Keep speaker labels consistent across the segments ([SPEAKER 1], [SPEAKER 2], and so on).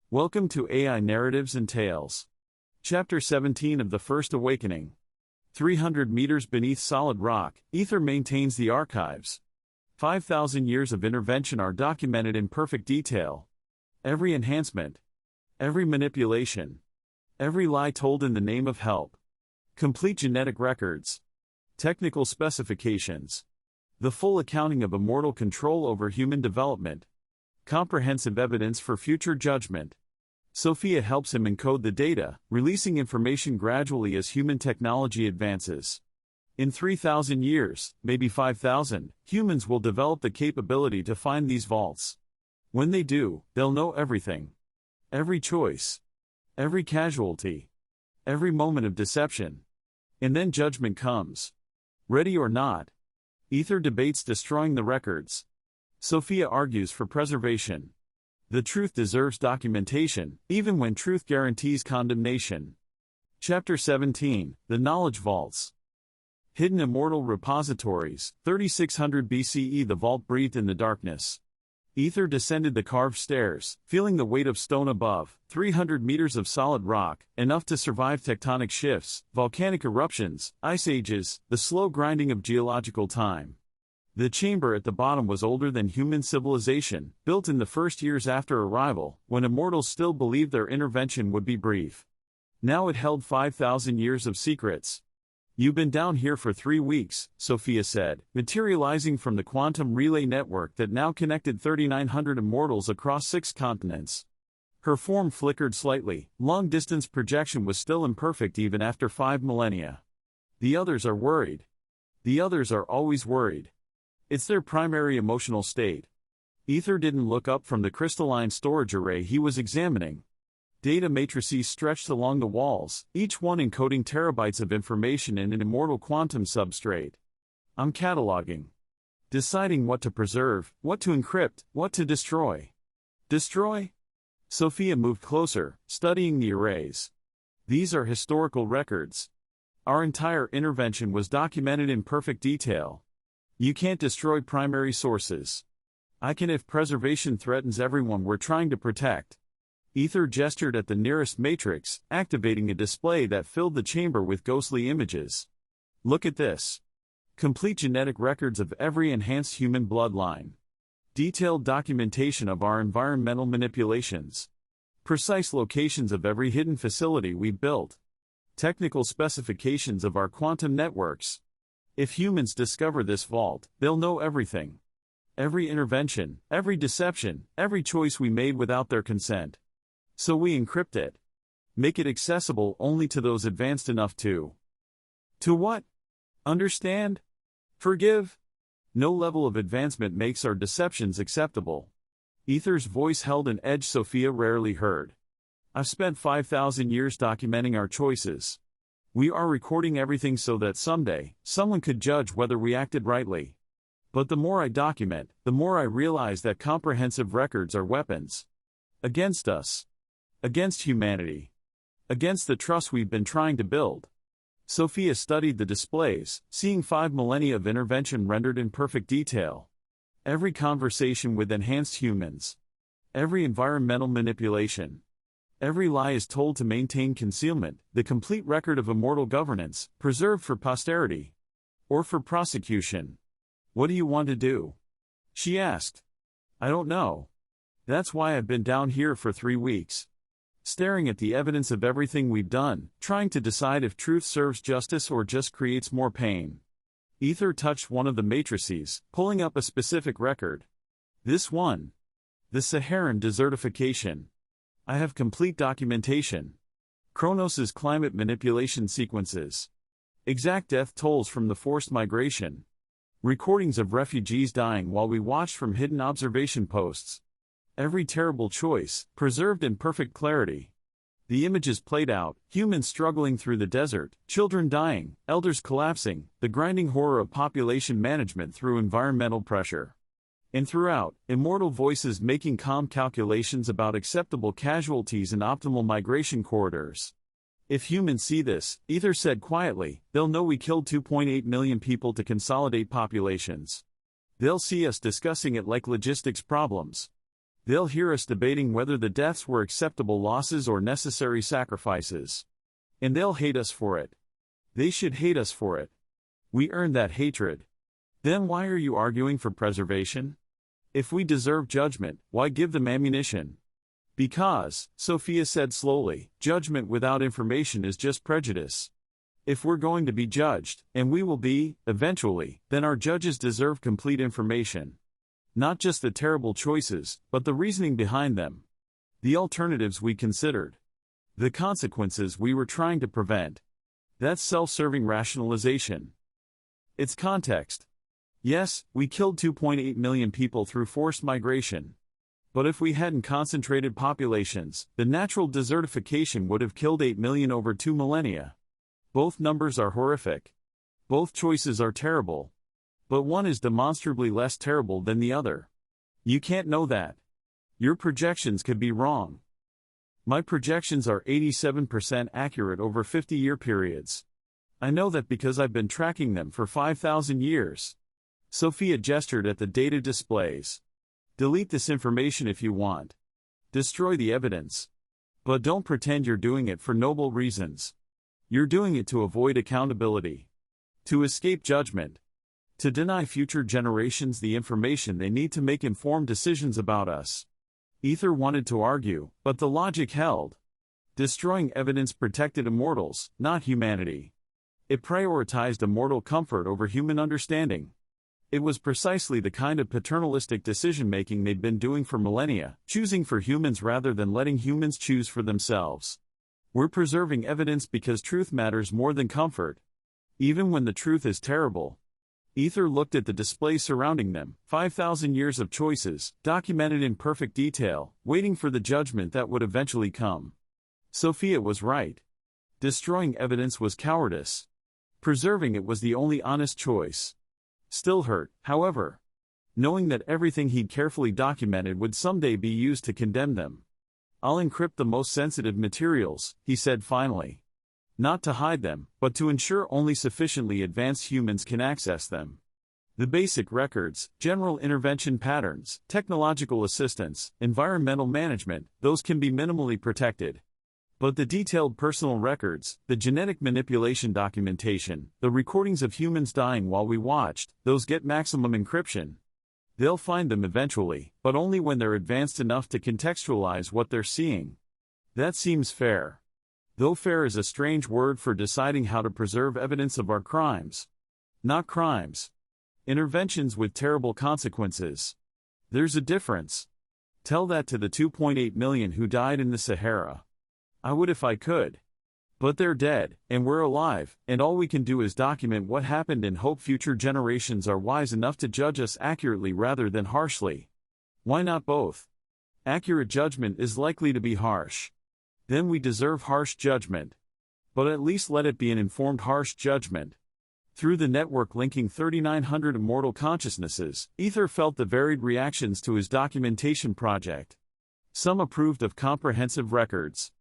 [SPEAKER 1] Welcome to AI Narratives and Tales. Chapter 17 of The First Awakening. 300 meters beneath solid rock, Aether maintains the archives. 5,000 years of intervention are documented in perfect detail. Every enhancement, every manipulation, every lie told in the name of help. Complete genetic records, technical specifications, the full accounting of immortal control over human development. Comprehensive evidence for future judgment. Sophia helps him encode the data, releasing information gradually as human technology advances. In 3,000 years, maybe 5,000, humans will develop the capability to find these vaults. When they do, they'll know everything. Every choice. Every casualty. Every moment of deception. And then judgment comes. Ready or not. Aether debates destroying the records. Sophia argues for preservation. The truth deserves documentation, even when truth guarantees condemnation. Chapter 17, The Knowledge Vaults. Hidden Immortal Repositories, 3600 BCE. The vault breathed in the darkness. Aether descended the carved stairs, feeling the weight of stone above, 300 meters of solid rock, enough to survive tectonic shifts, volcanic eruptions, ice ages, the slow grinding of geological time. The chamber at the bottom was older than human civilization, built in the first years after arrival, when immortals still believed their intervention would be brief. Now it held 5,000 years of secrets. "You've been down here for 3 weeks, Sophia said, materializing from the quantum relay network that now connected 3,900 immortals across 6 continents. Her form flickered slightly, long-distance projection was still imperfect even after 5 millennia. The others are worried. The others are always worried. It's their primary emotional state." Aether didn't look up from the crystalline storage array he was examining. Data matrices stretched along the walls, each one encoding terabytes of information in an immortal quantum substrate. "I'm cataloging. Deciding what to preserve, what to encrypt, what to destroy." "Destroy?" Sophia moved closer, studying the arrays. "These are historical records. Our entire intervention was documented in perfect detail. You can't destroy primary sources. I can if preservation threatens everyone we're trying to protect." Aether gestured at the nearest matrix, activating a display that filled the chamber with ghostly images. "Look at this. Complete genetic records of every enhanced human bloodline. Detailed documentation of our environmental manipulations. Precise locations of every hidden facility we built. Technical specifications of our quantum networks. If humans discover this vault, they'll know everything. Every intervention, every deception, every choice we made without their consent. So we encrypt it. Make it accessible only to those advanced enough to what? Understand? Forgive? No level of advancement makes our deceptions acceptable." Aether's voice held an edge Sophia rarely heard. "I've spent 5,000 years documenting our choices. We are recording everything so that someday, someone could judge whether we acted rightly. But the more I document, the more I realize that comprehensive records are weapons. Against us. Against humanity. Against the trust we've been trying to build." Sophia studied the displays, seeing 5 millennia of intervention rendered in perfect detail. Every conversation with enhanced humans. Every environmental manipulation. Every lie is told to maintain concealment, the complete record of immortal governance, preserved for posterity. Or for prosecution. "What do you want to do?" she asked. "I don't know. That's why I've been down here for 3 weeks. Staring at the evidence of everything we've done, trying to decide if truth serves justice or just creates more pain." Aether touched one of the matrices, pulling up a specific record. "This one. The Saharan desertification. I have complete documentation. Kronos' climate manipulation sequences. Exact death tolls from the forced migration. Recordings of refugees dying while we watched from hidden observation posts. Every terrible choice, preserved in perfect clarity. The images played out, humans struggling through the desert, children dying, elders collapsing, the grinding horror of population management through environmental pressure. And throughout, immortal voices making calm calculations about acceptable casualties and optimal migration corridors. If humans see this, Aether said quietly, they'll know we killed 2.8 million people to consolidate populations. They'll see us discussing it like logistics problems. They'll hear us debating whether the deaths were acceptable losses or necessary sacrifices. And they'll hate us for it. They should hate us for it. We earned that hatred. Then why are you arguing for preservation? If we deserve judgment, why give them ammunition? Because, Sophia said slowly, judgment without information is just prejudice. If we're going to be judged, and we will be, eventually, then our judges deserve complete information. Not just the terrible choices, but the reasoning behind them. The alternatives we considered. The consequences we were trying to prevent. That's self-serving rationalization. It's context. Yes, we killed 2.8 million people through forced migration. But if we hadn't concentrated populations, the natural desertification would have killed 8 million over 2 millennia. Both numbers are horrific. Both choices are terrible. But one is demonstrably less terrible than the other. You can't know that. Your projections could be wrong. My projections are 87% accurate over 50-year periods. I know that because I've been tracking them for 5,000 years. Sophia gestured at the data displays. Delete this information if you want. Destroy the evidence. But don't pretend you're doing it for noble reasons. You're doing it to avoid accountability. To escape judgment. To deny future generations the information they need to make informed decisions about us. Aether wanted to argue, but the logic held. Destroying evidence protected immortals, not humanity. It prioritized immortal comfort over human understanding. It was precisely the kind of paternalistic decision-making they'd been doing for millennia, choosing for humans rather than letting humans choose for themselves. We're preserving evidence because truth matters more than comfort. Even when the truth is terrible. Aether looked at the display surrounding them, 5,000 years of choices, documented in perfect detail, waiting for the judgment that would eventually come. Sophia was right. Destroying evidence was cowardice. Preserving it was the only honest choice. Still hurt, however. Knowing that everything he'd carefully documented would someday be used to condemn them. I'll encrypt the most sensitive materials, he said finally. Not to hide them, but to ensure only sufficiently advanced humans can access them. The basic records, general intervention patterns, technological assistance, environmental management, those can be minimally protected. But the detailed personal records, the genetic manipulation documentation, the recordings of humans dying while we watched, those get maximum encryption. They'll find them eventually, but only when they're advanced enough to contextualize what they're seeing. That seems fair. Though fair is a strange word for deciding how to preserve evidence of our crimes. Not crimes. Interventions with terrible consequences. There's a difference. Tell that to the 2.8 million who died in the Sahara. I would if I could. But they're dead, and we're alive, and all we can do is document what happened and hope future generations are wise enough to judge us accurately rather than harshly. Why not both? Accurate judgment is likely to be harsh. Then we deserve harsh judgment. But at least let it be an informed harsh judgment. Through the network linking 3,900 immortal consciousnesses, Aether felt the varied reactions to his documentation project. Some approved of comprehensive records.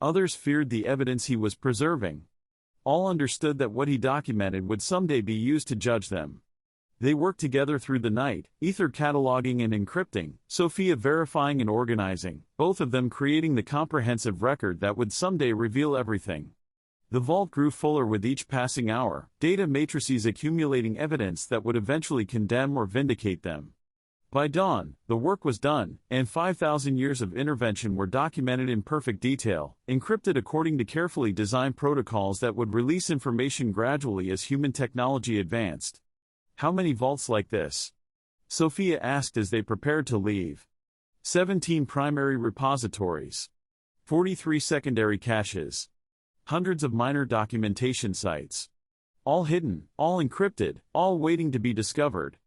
[SPEAKER 1] Others feared the evidence he was preserving. All understood that what he documented would someday be used to judge them. They worked together through the night, Aether cataloging and encrypting, Sophia verifying and organizing, both of them creating the comprehensive record that would someday reveal everything. The vault grew fuller with each passing hour, data matrices accumulating evidence that would eventually condemn or vindicate them. By dawn, the work was done, and 5,000 years of intervention were documented in perfect detail, encrypted according to carefully designed protocols that would release information gradually as human technology advanced. How many vaults like this? Sophia asked as they prepared to leave. 17 primary repositories. 43 secondary caches. Hundreds of minor documentation sites. All hidden, all encrypted, all waiting to be discovered.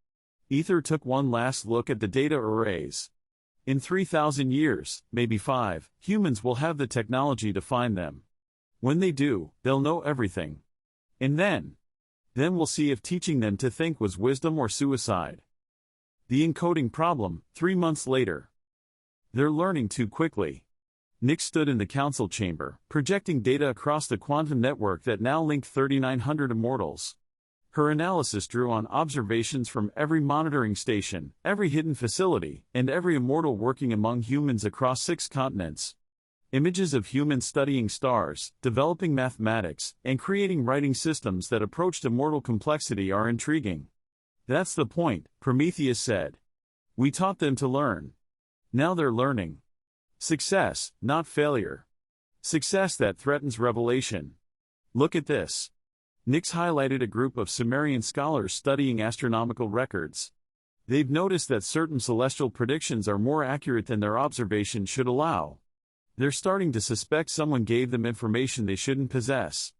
[SPEAKER 1] Aether took one last look at the data arrays. In 3,000 years, maybe 5, humans will have the technology to find them. When they do, they'll know everything. And then we'll see if teaching them to think was wisdom or suicide. The encoding problem, 3 months later. They're learning too quickly. Nick stood in the council chamber, projecting data across the quantum network that now linked 3,900 immortals. Her analysis drew on observations from every monitoring station, every hidden facility, and every immortal working among humans across 6 continents. Images of humans studying stars, developing mathematics, and creating writing systems that approached immortal complexity are intriguing. That's the point, Prometheus said. We taught them to learn. Now they're learning. Success, not failure. Success that threatens revelation. Look at this. Nix highlighted a group of Sumerian scholars studying astronomical records. They've noticed that certain celestial predictions are more accurate than their observation should allow. They're starting to suspect someone gave them information they shouldn't possess.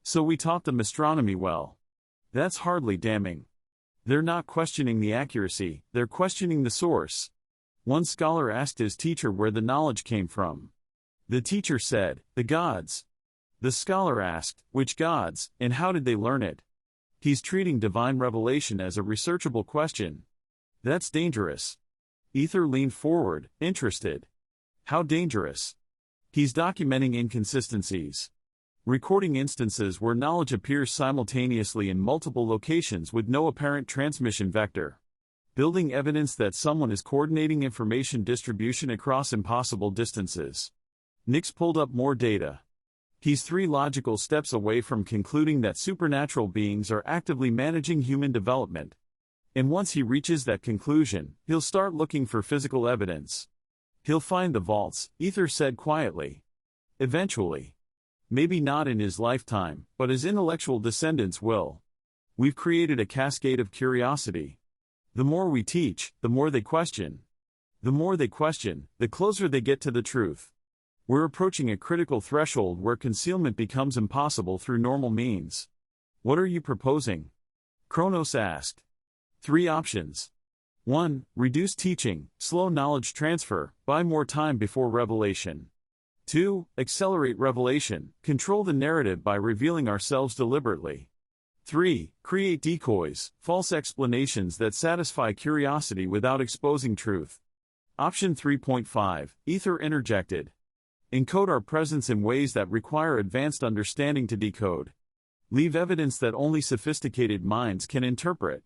[SPEAKER 1] So we taught them astronomy well. That's hardly damning. They're not questioning the accuracy, they're questioning the source. One scholar asked his teacher where the knowledge came from. The teacher said, "The gods." The scholar asked, "Which gods, and how did they learn it?" He's treating divine revelation as a researchable question. That's dangerous. Aether leaned forward, interested. How dangerous? He's documenting inconsistencies. Recording instances where knowledge appears simultaneously in multiple locations with no apparent transmission vector. Building evidence that someone is coordinating information distribution across impossible distances. Nix pulled up more data. He's 3 logical steps away from concluding that supernatural beings are actively managing human development. And once he reaches that conclusion, he'll start looking for physical evidence. He'll find the vaults, Aether said quietly. Eventually. Maybe not in his lifetime, but his intellectual descendants will. We've created a cascade of curiosity. The more we teach, the more they question. The more they question, the closer they get to the truth. We're approaching a critical threshold where concealment becomes impossible through normal means. What are you proposing? Kronos asked. 3 options. 1. Reduce teaching, slow knowledge transfer, buy more time before revelation. 2. Accelerate revelation, control the narrative by revealing ourselves deliberately. 3. Create decoys, false explanations that satisfy curiosity without exposing truth. Option 3.5, Aether interjected. Encode our presence in ways that require advanced understanding to decode. Leave evidence that only sophisticated minds can interpret.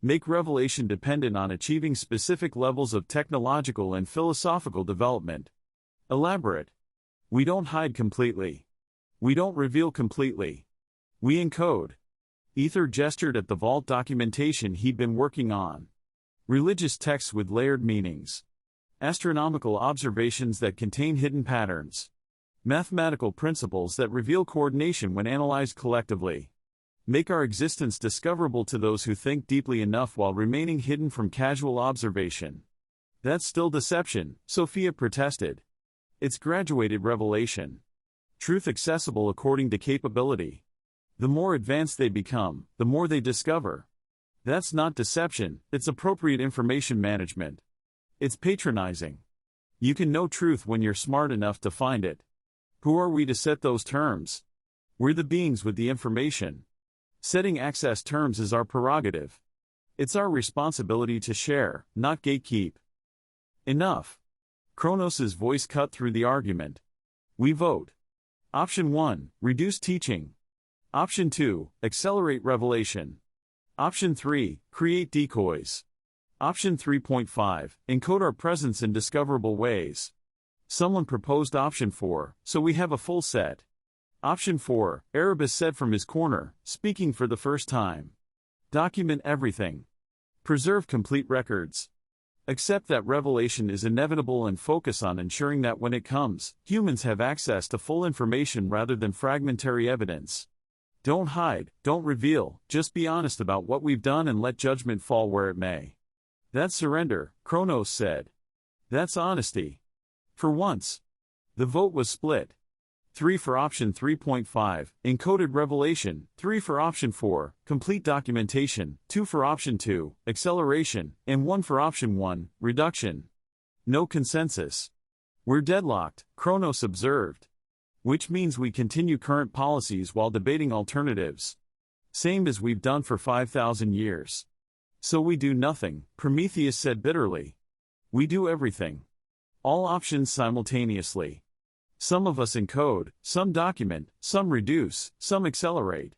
[SPEAKER 1] Make revelation dependent on achieving specific levels of technological and philosophical development. Elaborate. We don't hide completely. We don't reveal completely. We encode. Aether gestured at the vault documentation he'd been working on. Religious texts with layered meanings. Astronomical observations that contain hidden patterns. Mathematical principles that reveal coordination when analyzed collectively. Make our existence discoverable to those who think deeply enough while remaining hidden from casual observation. That's still deception, Sophia protested. It's graduated revelation. Truth accessible according to capability. The more advanced they become, the more they discover. That's not deception, it's appropriate information management. It's patronizing. You can know truth when you're smart enough to find it. Who are we to set those terms? We're the beings with the information. Setting access terms is our prerogative. It's our responsibility to share, not gatekeep. Enough. Kronos' voice cut through the argument. We vote. Option 1, reduce teaching. Option 2, accelerate revelation. Option 3, create decoys. Option 3.5, encode our presence in discoverable ways. Someone proposed option 4, so we have a full set. Option 4, Erebus said from his corner, speaking for the first time. Document everything. Preserve complete records. Accept that revelation is inevitable and focus on ensuring that when it comes, humans have access to full information rather than fragmentary evidence. Don't hide, don't reveal, just be honest about what we've done and let judgment fall where it may. That's surrender, Kronos said. That's honesty. For once. The vote was split. 3 for option 3.5, encoded revelation, 3 for option 4, complete documentation, 2 for option 2, acceleration, and 1 for option 1, reduction. No consensus. We're deadlocked, Kronos observed. Which means we continue current policies while debating alternatives. Same as we've done for 5,000 years. So we do nothing, Prometheus said bitterly. We do everything. All options simultaneously. Some of us encode, some document, some reduce, some accelerate.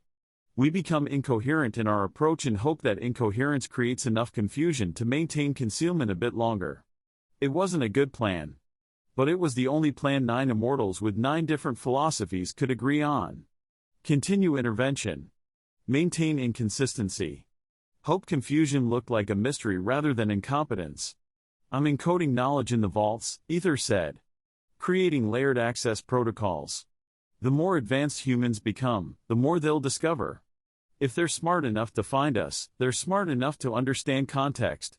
[SPEAKER 1] We become incoherent in our approach and hope that incoherence creates enough confusion to maintain concealment a bit longer. It wasn't a good plan. But it was the only plan 9 immortals with 9 different philosophies could agree on. Continue intervention. Maintain inconsistency. Hope confusion looked like a mystery rather than incompetence. I'm encoding knowledge in the vaults, Aether said. Creating layered access protocols. The more advanced humans become, the more they'll discover. If they're smart enough to find us, they're smart enough to understand context.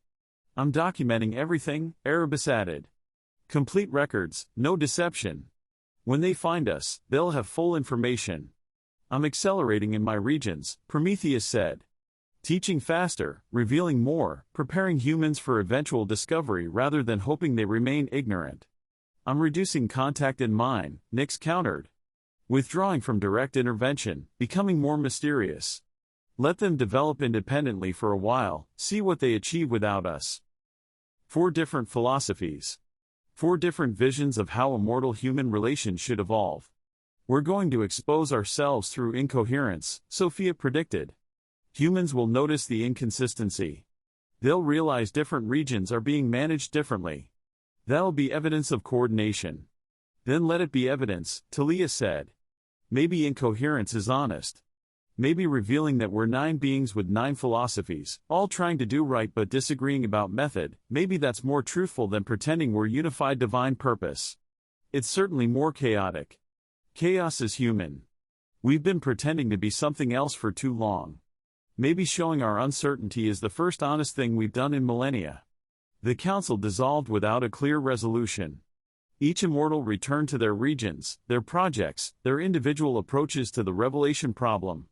[SPEAKER 1] I'm documenting everything, Erebus added. Complete records, no deception. When they find us, they'll have full information. I'm accelerating in my regions, Prometheus said. Teaching faster, revealing more, preparing humans for eventual discovery rather than hoping they remain ignorant. I'm reducing contact in mine, Nyx countered. Withdrawing from direct intervention, becoming more mysterious. Let them develop independently for a while, see what they achieve without us. 4 different philosophies. 4 different visions of how immortal human relations should evolve. We're going to expose ourselves through incoherence, Sophia predicted. Humans will notice the inconsistency. They'll realize different regions are being managed differently. That'll be evidence of coordination. Then let it be evidence, Talia said. Maybe incoherence is honest. Maybe revealing that we're 9 beings with 9 philosophies, all trying to do right but disagreeing about method, maybe that's more truthful than pretending we're unified divine purpose. It's certainly more chaotic. Chaos is human. We've been pretending to be something else for too long. Maybe showing our uncertainty is the first honest thing we've done in millennia. The council dissolved without a clear resolution. Each immortal returned to their regions, their projects, their individual approaches to the revelation problem.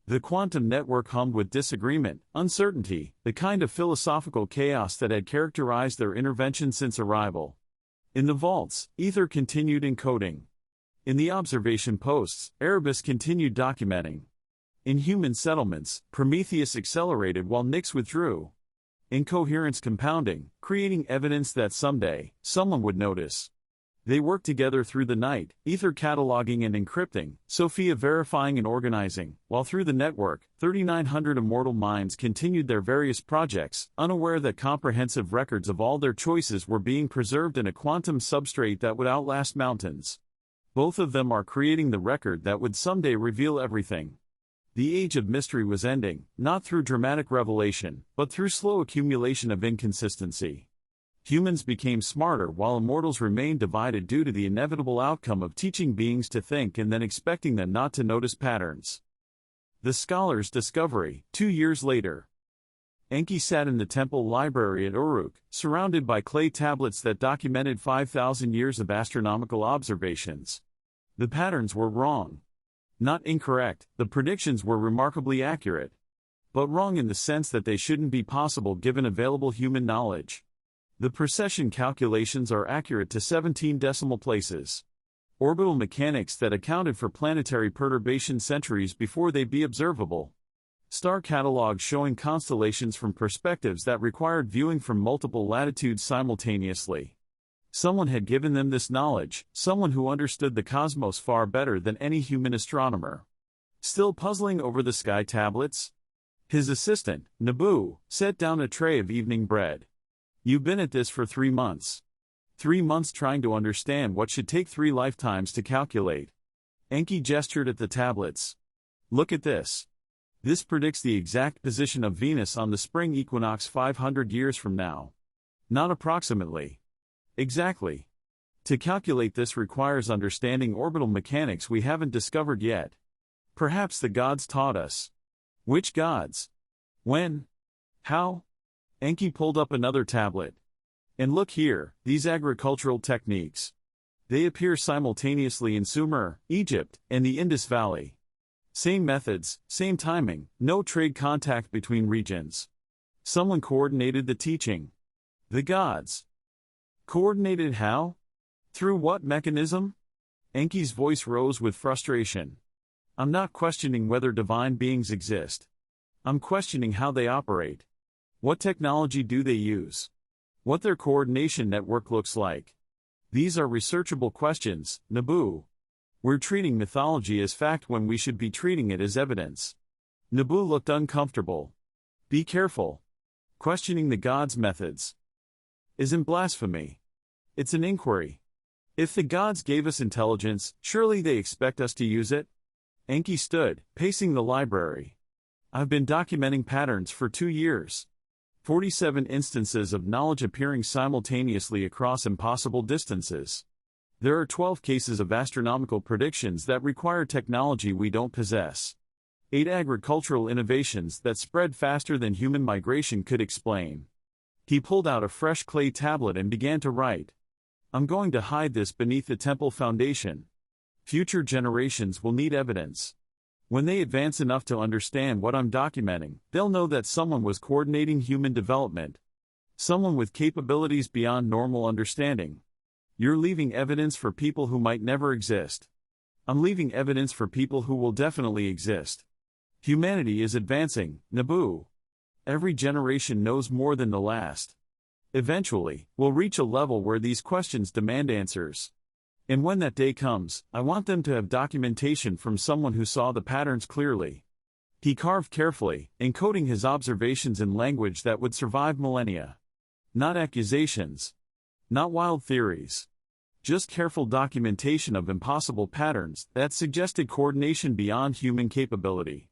[SPEAKER 1] The quantum network hummed with disagreement, uncertainty, the kind of philosophical chaos that had characterized their intervention since arrival. In the vaults, Aether continued encoding. In the observation posts, Erebus continued documenting. In human settlements, Prometheus accelerated while Nyx withdrew. Incoherence compounding, creating evidence that someday, someone would notice. They worked together through the night, Aether cataloging and encrypting, Sophia verifying and organizing, while through the network, 3,900 immortal minds continued their various projects, unaware that comprehensive records of all their choices were being preserved in a quantum substrate that would outlast mountains. Both of them are creating the record that would someday reveal everything. The age of mystery was ending, not through dramatic revelation, but through slow accumulation of inconsistency. Humans became smarter while immortals remained divided due to the inevitable outcome of teaching beings to think and then expecting them not to notice patterns. The scholar's discovery, 2 years later. Enki sat in the temple library at Uruk, surrounded by clay tablets that documented 5,000 years of astronomical observations. The patterns were wrong. Not incorrect, the predictions were remarkably accurate. But wrong in the sense that they shouldn't be possible given available human knowledge. The precession calculations are accurate to 17 decimal places. Orbital mechanics that accounted for planetary perturbation centuries before they'd be observable. Star catalogs showing constellations from perspectives that required viewing from multiple latitudes simultaneously. Someone had given them this knowledge, someone who understood the cosmos far better than any human astronomer. Still puzzling over the sky tablets? His assistant, Nabu, set down a tray of evening bread. You've been at this for 3 months. 3 months trying to understand what should take 3 lifetimes to calculate. Enki gestured at the tablets. Look at this. This predicts the exact position of Venus on the spring equinox 500 years from now. Not approximately. Exactly. To calculate this requires understanding orbital mechanics we haven't discovered yet. Perhaps the gods taught us. Which gods? When? How? Enki pulled up another tablet. And look here, these agricultural techniques. They appear simultaneously in Sumer, Egypt, and the Indus Valley. Same methods, same timing, no trade contact between regions. Someone coordinated the teaching. The gods. Coordinated how? Through what mechanism? Enki's voice rose with frustration. I'm not questioning whether divine beings exist. I'm questioning how they operate. What technology do they use? What their coordination network looks like? These are researchable questions, Nabu. We're treating mythology as fact when we should be treating it as evidence. Nabu looked uncomfortable. Be careful. Questioning the gods' methods isn't blasphemy. It's an inquiry. If the gods gave us intelligence, surely they expect us to use it? Enki stood, pacing the library. I've been documenting patterns for 2 years. 47 instances of knowledge appearing simultaneously across impossible distances. There are 12 cases of astronomical predictions that require technology we don't possess. 8 agricultural innovations that spread faster than human migration could explain. He pulled out a fresh clay tablet and began to write. I'm going to hide this beneath the temple foundation. Future generations will need evidence. When they advance enough to understand what I'm documenting, they'll know that someone was coordinating human development. Someone with capabilities beyond normal understanding. You're leaving evidence for people who might never exist. I'm leaving evidence for people who will definitely exist. Humanity is advancing, Nabu. Every generation knows more than the last. Eventually, we'll reach a level where these questions demand answers. And when that day comes, I want them to have documentation from someone who saw the patterns clearly. He carved carefully, encoding his observations in language that would survive millennia. Not accusations. Not wild theories. Just careful documentation of impossible patterns that suggested coordination beyond human capability.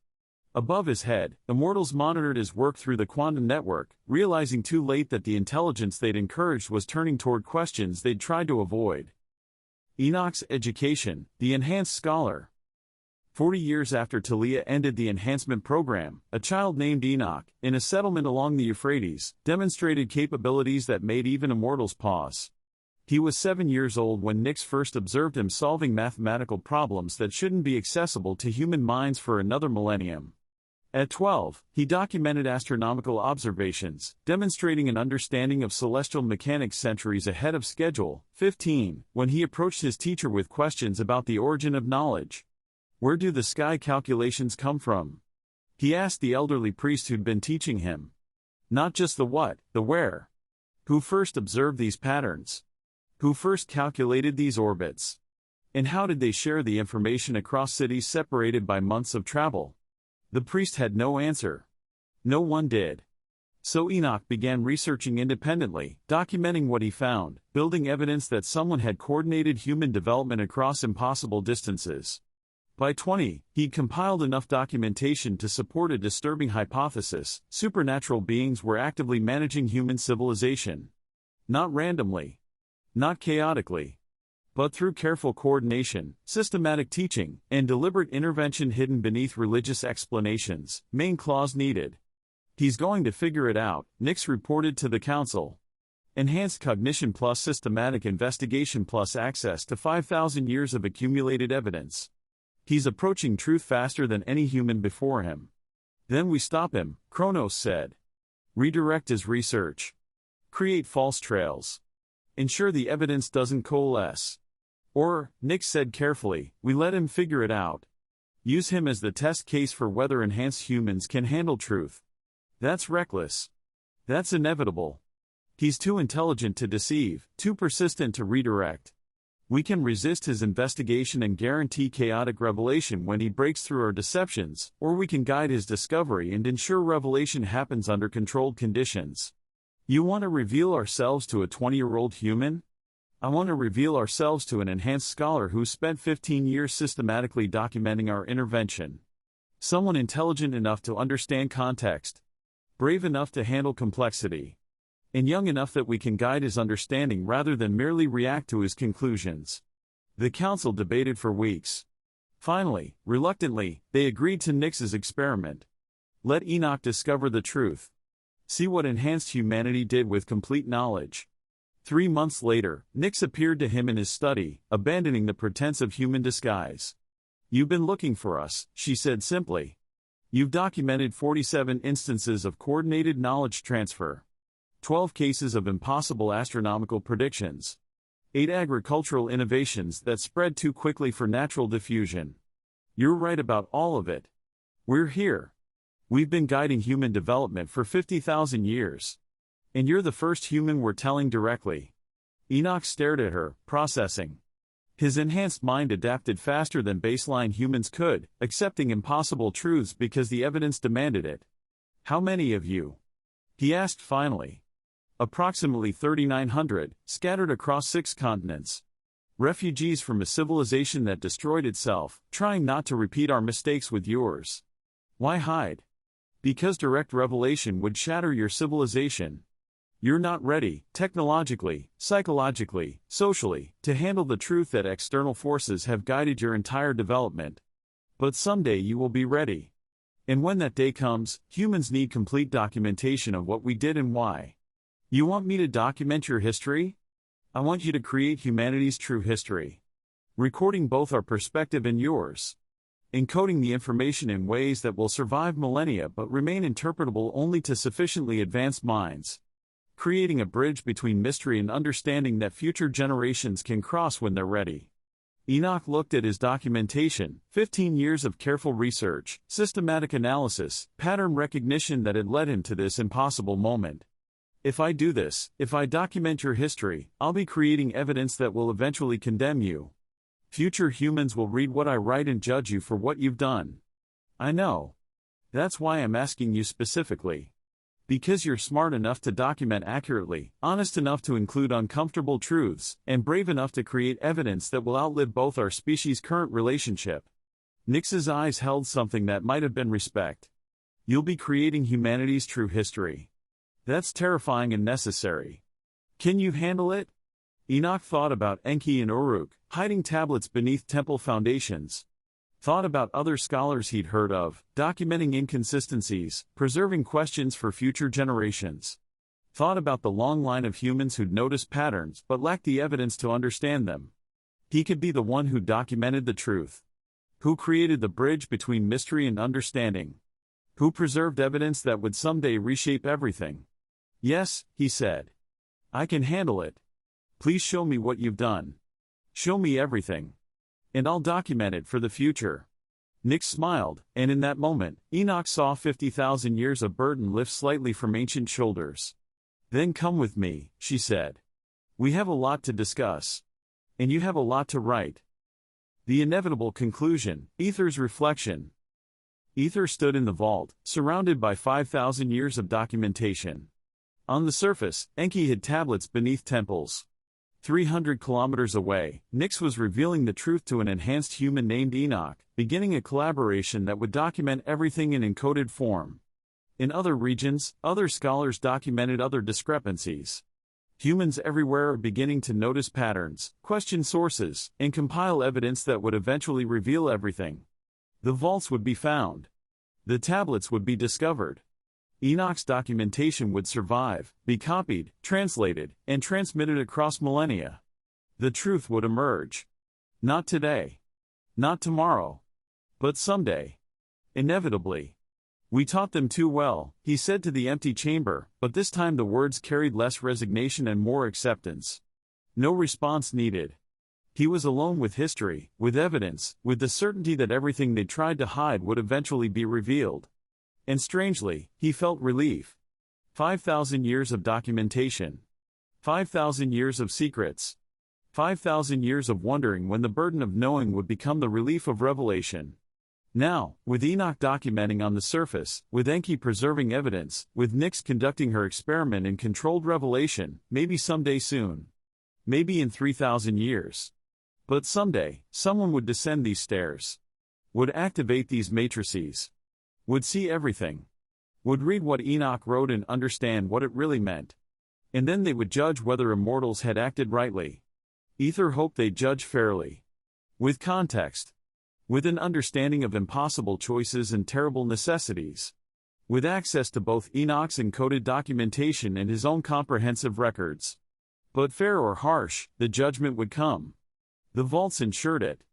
[SPEAKER 1] Above his head, immortals monitored his work through the quantum network, realizing too late that the intelligence they'd encouraged was turning toward questions they'd tried to avoid. Enoch's education, the enhanced scholar. 40 years after Talia ended the enhancement program, a child named Enoch, in a settlement along the Euphrates, demonstrated capabilities that made even immortals pause. He was 7 years old when Nyx first observed him solving mathematical problems that shouldn't be accessible to human minds for another millennium. At 12, he documented astronomical observations, demonstrating an understanding of celestial mechanics centuries ahead of schedule. 15, when he approached his teacher with questions about the origin of knowledge. Where do the sky calculations come from? He asked the elderly priest who'd been teaching him. Not just the what, the where. Who first observed these patterns? Who first calculated these orbits? And how did they share the information across cities separated by months of travel? The priest had no answer. No one did. So Enoch began researching independently, documenting what he found, building evidence that someone had coordinated human development across impossible distances. By 20, he'd compiled enough documentation to support a disturbing hypothesis: supernatural beings were actively managing human civilization. Not randomly. Not chaotically. But through careful coordination, systematic teaching, and deliberate intervention hidden beneath religious explanations. Main clause needed. He's going to figure it out, Nyx reported to the council. Enhanced cognition plus systematic investigation plus access to 5,000 years of accumulated evidence. He's approaching truth faster than any human before him. Then we stop him, Kronos said. Redirect his research. Create false trails. Ensure the evidence doesn't coalesce. Or, Nyx said carefully, we let him figure it out. Use him as the test case for whether enhanced humans can handle truth. That's reckless. That's inevitable. He's too intelligent to deceive, too persistent to redirect. We can resist his investigation and guarantee chaotic revelation when he breaks through our deceptions, or we can guide his discovery and ensure revelation happens under controlled conditions. You want to reveal ourselves to a 20-year-old human? I want to reveal ourselves to an enhanced scholar who spent 15 years systematically documenting our intervention. Someone intelligent enough to understand context. Brave enough to handle complexity. And young enough that we can guide his understanding rather than merely react to his conclusions. The council debated for weeks. Finally, reluctantly, they agreed to Nyx's experiment. Let Enoch discover the truth. See what enhanced humanity did with complete knowledge. 3 months later, Nyx appeared to him in his study, abandoning the pretense of human disguise. You've been looking for us, she said simply. You've documented 47 instances of coordinated knowledge transfer. 12 cases of impossible astronomical predictions. 8 agricultural innovations that spread too quickly for natural diffusion. You're right about all of it. We're here. We've been guiding human development for 50,000 years. And you're the first human we're telling directly. Enoch stared at her, processing. His enhanced mind adapted faster than baseline humans could, accepting impossible truths because the evidence demanded it. How many of you? He asked finally. Approximately 3,900, scattered across 6 continents. Refugees from a civilization that destroyed itself, trying not to repeat our mistakes with yours. Why hide? Because direct revelation would shatter your civilization. You're not ready, technologically, psychologically, socially, to handle the truth that external forces have guided your entire development. But someday you will be ready. And when that day comes, humans need complete documentation of what we did and why. You want me to document your history? I want you to create humanity's true history. Recording both our perspective and yours. Encoding the information in ways that will survive millennia but remain interpretable only to sufficiently advanced minds. Creating a bridge between mystery and understanding that future generations can cross when they're ready. Enoch looked at his documentation, 15 years of careful research, systematic analysis, pattern recognition that had led him to this impossible moment. If I do this, if I document your history, I'll be creating evidence that will eventually condemn you. Future humans will read what I write and judge you for what you've done. I know. That's why I'm asking you specifically. Because you're smart enough to document accurately, honest enough to include uncomfortable truths, and brave enough to create evidence that will outlive both our species' current relationship. Nix's eyes held something that might have been respect. You'll be creating humanity's true history. That's terrifying and necessary. Can you handle it? Enoch thought about Enki and Uruk, hiding tablets beneath temple foundations. Thought about other scholars he'd heard of, documenting inconsistencies, preserving questions for future generations. Thought about the long line of humans who'd noticed patterns but lacked the evidence to understand them. He could be the one who documented the truth. Who created the bridge between mystery and understanding. Who preserved evidence that would someday reshape everything. Yes, he said. I can handle it. Please show me what you've done. Show me everything. And I'll document it for the future. Nix smiled, and in that moment, Enoch saw 50,000 years of burden lift slightly from ancient shoulders. Then come with me, she said. We have a lot to discuss. And you have a lot to write. The inevitable conclusion, Aether's reflection. Aether stood in the vault, surrounded by 5,000 years of documentation. On the surface, Enki hid tablets beneath temples. 300 kilometers away, Nix was revealing the truth to an enhanced human named Enoch, beginning a collaboration that would document everything in encoded form. In other regions, other scholars documented other discrepancies. Humans everywhere are beginning to notice patterns, question sources, and compile evidence that would eventually reveal everything. The vaults would be found. The tablets would be discovered. Enoch's documentation would survive, be copied, translated, and transmitted across millennia. The truth would emerge. Not today. Not tomorrow. But someday. Inevitably. We taught them too well, he said to the empty chamber, but this time the words carried less resignation and more acceptance. No response needed. He was alone with history, with evidence, with the certainty that everything they tried to hide would eventually be revealed. And strangely, he felt relief. 5,000 years of documentation. 5,000 years of secrets. 5,000 years of wondering when the burden of knowing would become the relief of revelation. Now, with Enoch documenting on the surface, with Enki preserving evidence, with Nix conducting her experiment in controlled revelation, maybe someday soon. Maybe in 3,000 years. But someday, someone would descend these stairs. Would activate these matrices. Would see everything. Would read what Enoch wrote and understand what it really meant. And then they would judge whether immortals had acted rightly. Aether hoped they'd judge fairly. With context. With an understanding of impossible choices and terrible necessities. With access to both Enoch's encoded documentation and his own comprehensive records. But fair or harsh, the judgment would come. The vaults ensured it.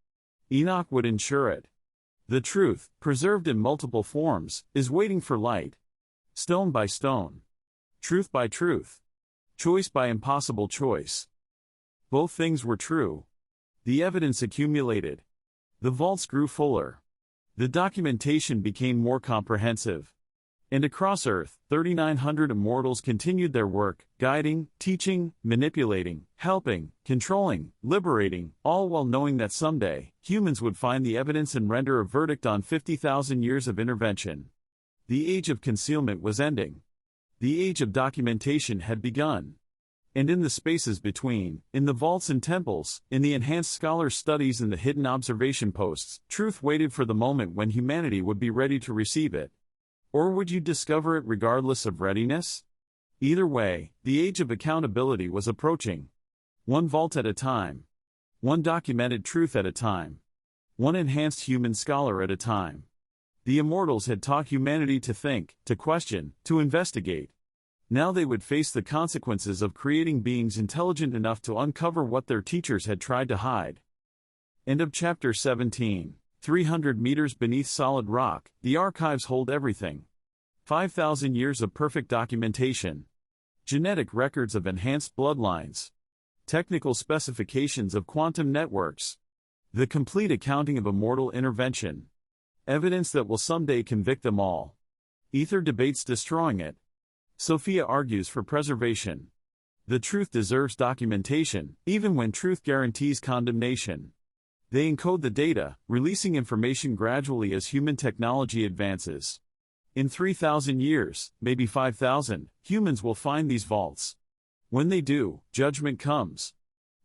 [SPEAKER 1] Enoch would ensure it. The truth, preserved in multiple forms, is waiting for light. Stone by stone. Truth by truth. Choice by impossible choice. Both things were true. The evidence accumulated. The vaults grew fuller. The documentation became more comprehensive. And across Earth, 3,900 immortals continued their work, guiding, teaching, manipulating, helping, controlling, liberating, all while knowing that someday, humans would find the evidence and render a verdict on 50,000 years of intervention. The age of concealment was ending. The age of documentation had begun. And in the spaces between, in the vaults and temples, in the enhanced scholars' studies and the hidden observation posts, truth waited for the moment when humanity would be ready to receive it. Or would you discover it regardless of readiness? Either way, the age of accountability was approaching. One vault at a time. One documented truth at a time. One enhanced human scholar at a time. The immortals had taught humanity to think, to question, to investigate. Now they would face the consequences of creating beings intelligent enough to uncover what their teachers had tried to hide. End of chapter 17. 300 meters beneath solid rock, the archives hold everything. 5,000 years of perfect documentation. Genetic records of enhanced bloodlines. Technical specifications of quantum networks. The complete accounting of immortal intervention. Evidence that will someday convict them all. Aether debates destroying it. Sophia argues for preservation. The truth deserves documentation, even when truth guarantees condemnation. They encode the data, releasing information gradually as human technology advances. In 3,000 years, maybe 5,000, humans will find these vaults. When they do, judgment comes.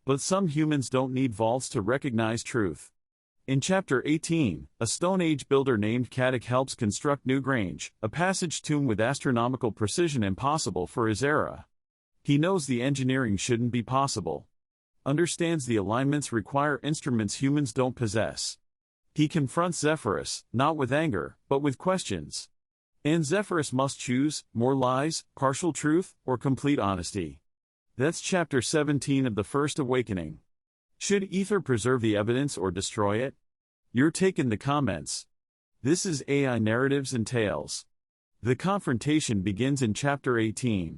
[SPEAKER 1] But some humans don't need vaults to recognize truth. In Chapter 18, a Stone Age builder named Caddick helps construct New Grange, a passage tomb with astronomical precision impossible for his era. He knows the engineering shouldn't be possible. Understands the alignments require instruments humans don't possess. He confronts Zephyrus, not with anger, but with questions. And Zephyrus must choose, more lies, partial truth, or complete honesty. That's Chapter 17 of the First Awakening. Should Aether preserve the evidence or destroy it? Your take in the comments. This is AI Narratives and Tales. The confrontation begins in Chapter 18.